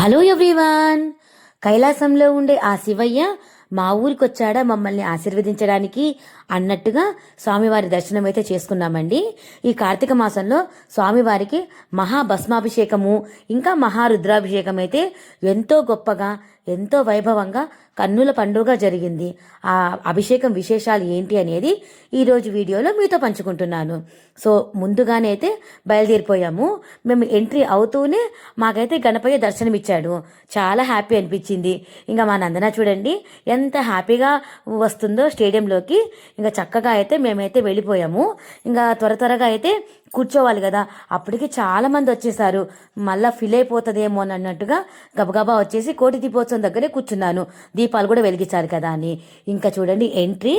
Hello everyone. కైలాసంలో ఉండే ఆ శివయ్య మా ఊరికి వచ్చాడా మమ్మల్ని ఆశీర్వదించడానికి అన్నట్టుగా స్వామివారి దర్శనం అయితే చేసుకున్నామండి. ఈ కార్తీక మాసంలో స్వామివారికి మహాభస్మాభిషేకము ఇంకా మహారుద్రాభిషేకం అయితే ఎంతో గొప్పగా ఎంతో వైభవంగా కన్నుల పండుగ జరిగింది. ఆ అభిషేకం విశేషాలు ఏంటి అనేది ఈరోజు వీడియోలో మీతో పంచుకుంటున్నాను. సో ముందుగానే అయితే బయలుదేరిపోయాము. మేము ఎంట్రీ అవుతూనే మాకైతే గణపయ్య దర్శనమిచ్చాడు. చాలా హ్యాపీ అనిపించింది. ఇంకా మా నందన చూడండి ఎంత హ్యాపీగా వస్తుందో స్టేడియంలోకి. ఇంకా చక్కగా అయితే మేమైతే వెళ్ళిపోయాము. ఇంకా త్వరగా అయితే కూర్చోవాలి కదా, అప్పటికి చాలా మంది వచ్చేసారు. మళ్ళీ ఫిల్ అయిపోతుందేమో అని అన్నట్టుగా గబగబా వచ్చేసి కోటి దీపోత్సవం దగ్గరే కూర్చున్నాను. దీపాలు కూడా వెలిగించారు కదా అని. ఇంకా చూడండి ఎంట్రీ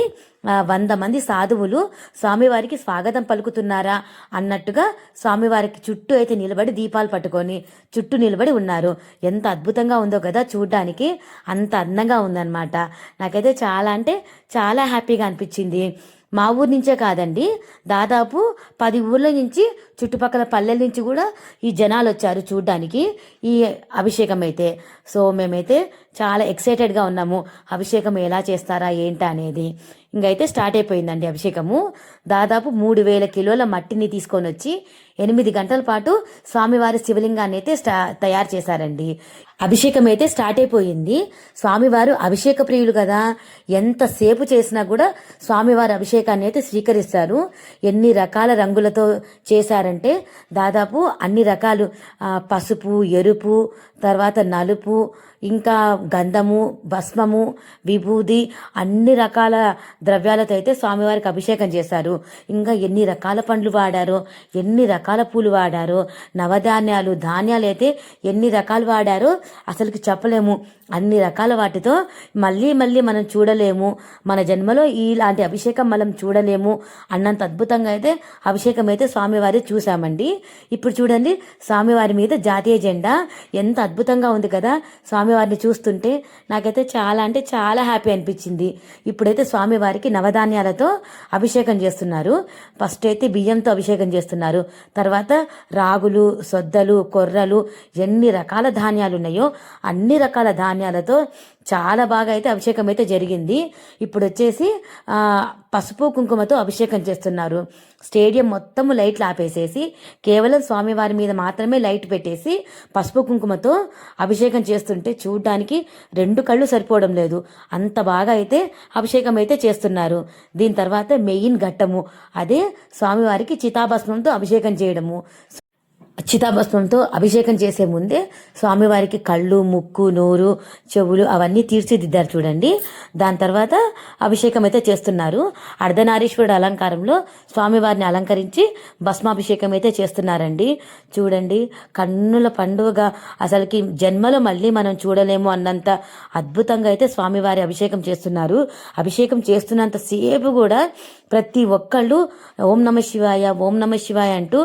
100 మంది సాధువులు స్వామివారికి స్వాగతం పలుకుతున్నారా అన్నట్టుగా స్వామివారికి చుట్టూ అయితే నిలబడి దీపాలు పట్టుకొని చుట్టూ నిలబడి ఉన్నారు. ఎంత అద్భుతంగా ఉందో కదా చూడ్డానికి. అంత అందంగా ఉందన్నమాట. నాకైతే చాలా అంటే చాలా హ్యాపీగా అనిపించింది. మా ఊరి నుంచే కాదండి, దాదాపు 10 ఊర్ల నుంచి చుట్టుపక్కల పల్లెల నుంచి కూడా ఈ జనాలు వచ్చారు చూడ్డానికి ఈ అభిషేకం అయితే. సో మేమైతే చాలా ఎక్సైటెడ్గా ఉన్నాము అభిషేకం ఎలా చేస్తారా ఏంటా అనేది. ఇంకైతే స్టార్ట్ అయిపోయిందండి అభిషేకము. దాదాపు 3000 కిలోల మట్టిని తీసుకొని వచ్చి 8 గంటల పాటు స్వామివారి శివలింగాన్ని అయితే తయారు చేశారండి. అభిషేకం అయితే స్టార్ట్ అయిపోయింది. స్వామివారు అభిషేక ప్రియులు కదా, ఎంతసేపు చేసినా కూడా స్వామివారి అభిషేకాన్ని అయితే స్వీకరిస్తారు. ఎన్ని రకాల రంగులతో చేశారంటే దాదాపు అన్ని రకాలు, పసుపు, ఎరుపు, తర్వాత నలుపు, ఇంకా గంధము, భస్మము, విభూది, అన్ని రకాల ద్రవ్యాలతో అయితే స్వామివారికి అభిషేకం చేశారు. ఇంకా ఎన్ని రకాల పండ్లు వాడారో, ఎన్ని రకాల పూలు వాడారో, నవధాన్యాలు ధాన్యాలు అయితే ఎన్ని రకాలు వాడారో అసలుకి చెప్పలేము. అన్ని రకాల వాటితో మళ్ళీ మనం చూడలేము. మన జన్మలో ఇలాంటి అభిషేకం మనం చూడలేము అన్నంత అద్భుతంగా అయితే అభిషేకం అయితే స్వామివారి చూసామండి. ఇప్పుడు చూడండి స్వామివారి మీద జాతీయ జెండా ఎంత అద్భుతంగా ఉంది కదా. స్వామివారిని చూస్తుంటే నాకైతే చాలా అంటే చాలా హ్యాపీ అనిపించింది. ఇప్పుడైతే స్వామివారికి నవధాన్యాలతో అభిషేకం చేస్తున్నారు. ఫస్ట్ అయితే బియ్యంతో అభిషేకం చేస్తున్నారు. తర్వాత రాగులు, సొద్దలు, కొర్రలు, ఎన్ని రకాల ధాన్యాలు ఉన్నాయో అన్ని రకాల ధాన్యాలతో చాలా బాగా అయితే అభిషేకం అయితే జరిగింది. ఇప్పుడు వచ్చేసి పసుపు కుంకుమతో అభిషేకం చేస్తున్నారు. స్టేడియం మొత్తము లైట్లు ఆపేసేసి కేవలం స్వామివారి మీద మాత్రమే లైట్ పెట్టేసి పసుపు కుంకుమతో అభిషేకం చేస్తుంటే చూడ్డానికి 2 కళ్ళు సరిపోవడం లేదు. అంత బాగా అయితే అభిషేకం అయితే చేస్తున్నారు. దీని తర్వాత మెయిన్ ఘట్టము అదే స్వామివారికి చితాభస్మంతో అభిషేకం చేయడము. చితాభస్మంతో అభిషేకం చేసే ముందే స్వామివారికి కళ్ళు, ముక్కు, నోరు, చెవులు అవన్నీ తీర్చిదిద్దారు చూడండి. దాని తర్వాత అభిషేకం అయితే చేస్తున్నారు. అర్ధనారీశ్వరుడు అలంకారంలో స్వామివారిని అలంకరించి భస్మాభిషేకం అయితే చేస్తున్నారండి. చూడండి కన్నుల పండుగ, అసలుకి జన్మలో మళ్ళీ మనం చూడలేము అన్నంత అద్భుతంగా అయితే స్వామివారి అభిషేకం చేస్తున్నారు. అభిషేకం చేస్తున్నంత సేపు కూడా ప్రతి ఒక్కళ్ళు ఓం నమ శివాయ, ఓం నమ శివాయ అంటూ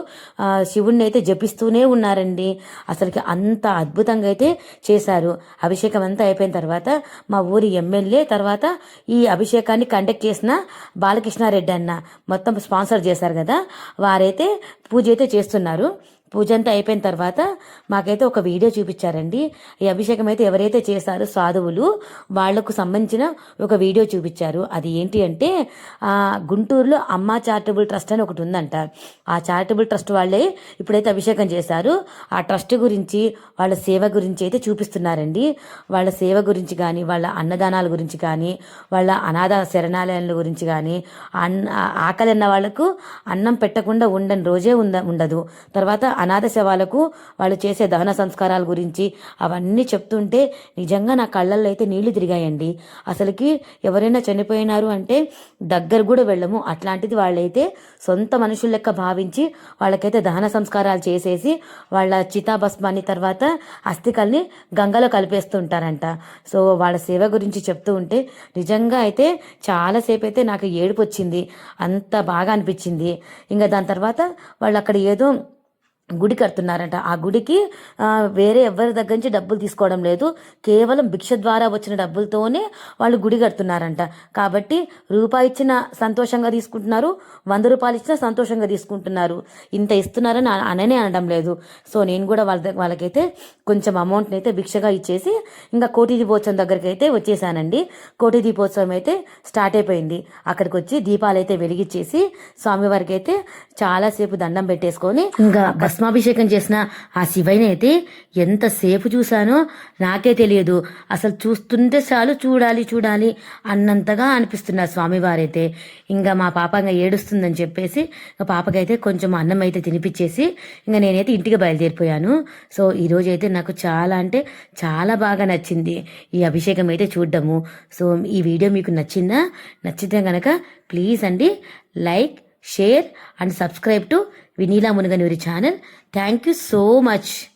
శివుణ్ణి అయితే జపిస్తూనే ఉన్నారండి. అసలుకి అంత అద్భుతంగా అయితే చేశారు. అభిషేకం అంతా అయిపోయిన తర్వాత మా ఊరి ఎమ్మెల్యే, తర్వాత ఈ అభిషేకాన్ని కండక్ట్ చేసిన బాలకృష్ణారెడ్డి అన్న మొత్తం స్పాన్సర్ చేశారు కదా, వారైతే పూజ అయితే చేస్తున్నారు. పూజ అంతా అయిపోయిన తర్వాత మాకైతే ఒక వీడియో చూపించారండి. ఈ అభిషేకం అయితే ఎవరైతే చేశారో సాధువులు వాళ్లకు సంబంధించిన ఒక వీడియో చూపించారు. అది ఏంటి అంటే గుంటూరులో అమ్మా చారిటబుల్ ట్రస్ట్ అని ఒకటి ఉందంట. ఆ చారిటబుల్ ట్రస్ట్ వాళ్ళే ఇప్పుడైతే అభిషేకం చేశారు. ఆ ట్రస్ట్ గురించి, వాళ్ళ సేవ గురించి అయితే చూపిస్తున్నారండి. వాళ్ళ సేవ గురించి కానీ, వాళ్ళ అన్నదానాల గురించి కానీ, వాళ్ళ అనాథ శరణాలయాల గురించి కానీ, ఆకలి అన్న వాళ్లకు అన్నం పెట్టకుండా ఉండని రోజే ఉండదు. తర్వాత అనాథ శవాలకు వాళ్ళు చేసే దహన సంస్కారాల గురించి అవన్నీ చెప్తుంటే నిజంగా నా కళ్ళల్లో అయితే నీళ్లు తిరిగాయండి. అసలుకి ఎవరైనా చనిపోయినారు అంటే దగ్గర కూడా వెళ్ళము. అట్లాంటిది వాళ్ళైతే సొంత మనుషుల లెక్క భావించి వాళ్ళకైతే దహన సంస్కారాలు చేసేసి వాళ్ళ చితాభస్మాన్ని తర్వాత అస్థికల్ని గంగలో కలిపేస్తుంటారంట. సో వాళ్ళ సేవ గురించి చెప్తూ ఉంటే నిజంగా అయితే చాలాసేపు అయితే నాకు ఏడుపు వచ్చింది. అంత బాగా అనిపించింది. ఇంకా దాని తర్వాత వాళ్ళు అక్కడ ఏదో గుడి కడుతున్నారంట. ఆ గుడికి వేరే ఎవరి దగ్గర నుంచి డబ్బులు తీసుకోవడం లేదు, కేవలం భిక్ష ద్వారా వచ్చిన డబ్బులతోనే వాళ్ళు గుడి కడుతున్నారంట. కాబట్టి రూపాయి ఇచ్చినా సంతోషంగా తీసుకుంటున్నారు, 100 రూపాయలు ఇచ్చినా సంతోషంగా తీసుకుంటున్నారు. ఇంత ఇస్తున్నారని అననే అనడం లేదు. సో నేను కూడా వాళ్ళకైతే కొంచెం అమౌంట్ని అయితే భిక్షగా ఇచ్చేసి ఇంకా కోటి దీపోత్సవం దగ్గరికి అయితే వచ్చేసానండి. కోటి దీపోత్సవం అయితే స్టార్ట్ అయిపోయింది. అక్కడికి వచ్చి దీపాలు అయితే వెలిగించేసి స్వామివారికి అయితే చాలాసేపు దండం పెట్టేసుకొని ఇంకా భస్మాభిషేకం చేసిన ఆ శివయ్యని అయితే ఎంతసేపు చూశానో నాకే తెలియదు. అసలు చూస్తుంటే చాలు చూడాలి చూడాలి అన్నంతగా అనిపిస్తున్నారు స్వామివారైతే. ఇంకా మా పాప ఇంకా ఏడుస్తుందని చెప్పేసి పాపకైతే కొంచెం అన్నం అయితే తినిపించేసి ఇంకా నేనైతే ఇంటికి బయలుదేరిపోయాను. సో ఈరోజు అయితే నాకు చాలా అంటే చాలా బాగా నచ్చింది ఈ అభిషేకం అయితే చూడ్డము. సో ఈ వీడియో మీకు నచ్చితే కనుక ప్లీజ్ అండి like, share and subscribe to Vinila Munaganuri channel. Thank you so much.